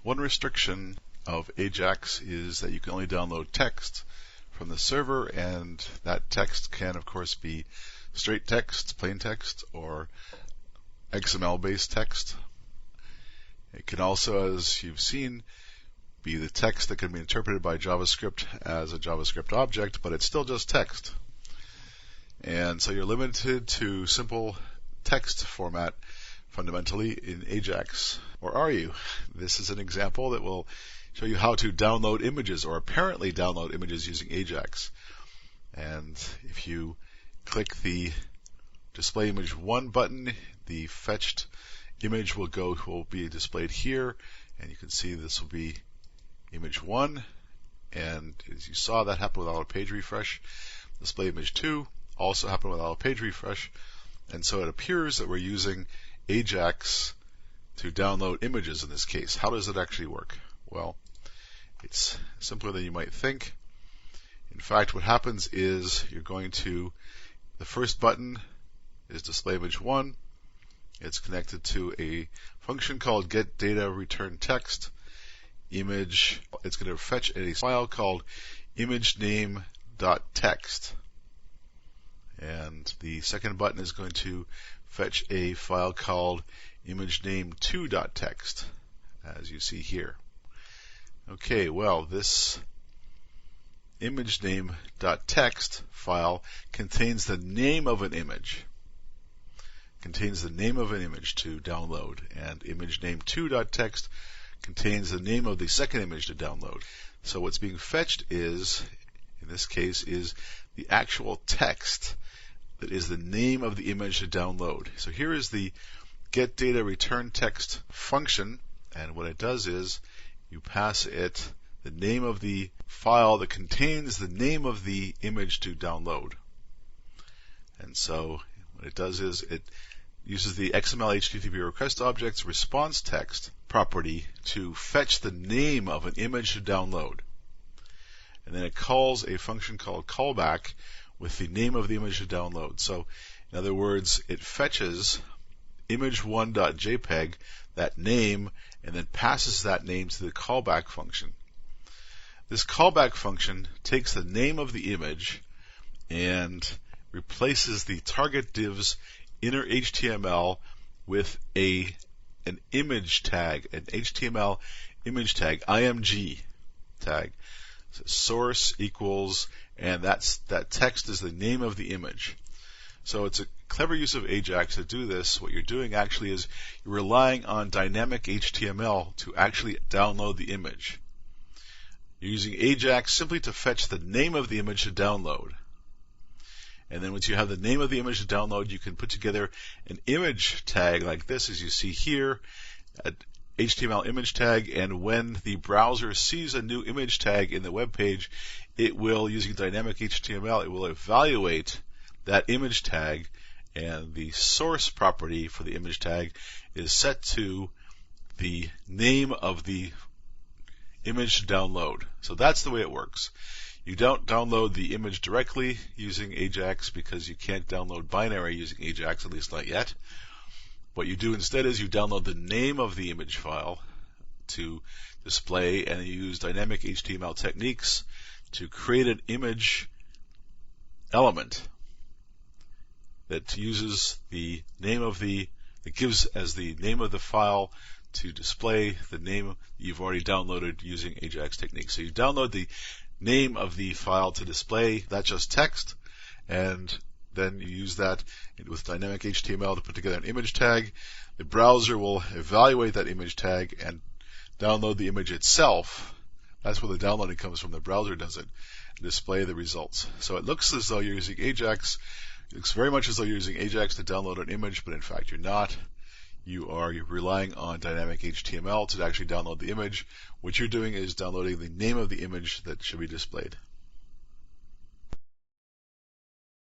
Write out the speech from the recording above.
One restriction of Ajax is that you can only download text from the server, and that text can, of course, be straight text, plain text, or XML-based text. It can also, as you've seen, be the text that can be interpreted by JavaScript as a JavaScript object, but it's still just text. And so you're limited to simple text format fundamentally in Ajax. Or are you? This is an example that will show you how to download images, or apparently download images using Ajax. And if you click the Display Image 1 button, the fetched image will be displayed here, and you can see this will be image 1, and as you saw, that happened without a page refresh. Display image 2 also happened without a page refresh, and so it appears that we're using Ajax to download images in this case. How does it actually work? Well, it's simpler than you might think. In fact, what happens is the first button is display image 1. It's connected to a function called getDataReturnText image. It's going to fetch a file called imageName.txt. And the second button is going to fetch a file called imageName2.txt, as you see here. Okay, well, this imageName.txt file contains the name of an image. Contains the name of an image to download, and imageName2.txt contains the name of the second image to download. So what's being fetched is, in this case, is the actual text that is the name of the image to download. So here is the getDataReturnText function, and what it does is you pass it the name of the file that contains the name of the image to download. And so what it does is it uses the XML HTTP request object's response text property to fetch the name of an image to download. And then it calls a function called callback with the name of the image to download. So, in other words, it fetches image1.jpg, that name, and then passes that name to the callback function. This callback function takes the name of the image and replaces the target div's inner HTML with an image tag, an HTML image tag, IMG tag. So source equals, and that text is the name of the image. So it's a clever use of Ajax to do this. What you're doing actually is you're relying on dynamic HTML to actually download the image. You're using Ajax simply to fetch the name of the image to download. And then once you have the name of the image to download, you can put together an image tag like this, as you see here, an HTML image tag, and when the browser sees a new image tag in the web page, it will, using dynamic HTML, it will evaluate that image tag, and the source property for the image tag is set to the name of the image to download. So that's the way it works. You don't download the image directly using Ajax because you can't download binary using Ajax, at least not yet. What you do instead is you download the name of the image file to display, and you use dynamic HTML techniques to create an image element that uses the name of that gives as the name of the file to display the name you've already downloaded using Ajax techniques. So you download the name of the file to display, that's just text, and then you use that with dynamic HTML to put together an image tag. The browser will evaluate that image tag and download the image itself. That's where the downloading comes from. The browser does it, and display the results. So it looks as though you're using Ajax. It looks very much as though you're using Ajax to download an image, but in fact you're not. You're relying on dynamic HTML to actually download the image. What you're doing is downloading the name of the image that should be displayed.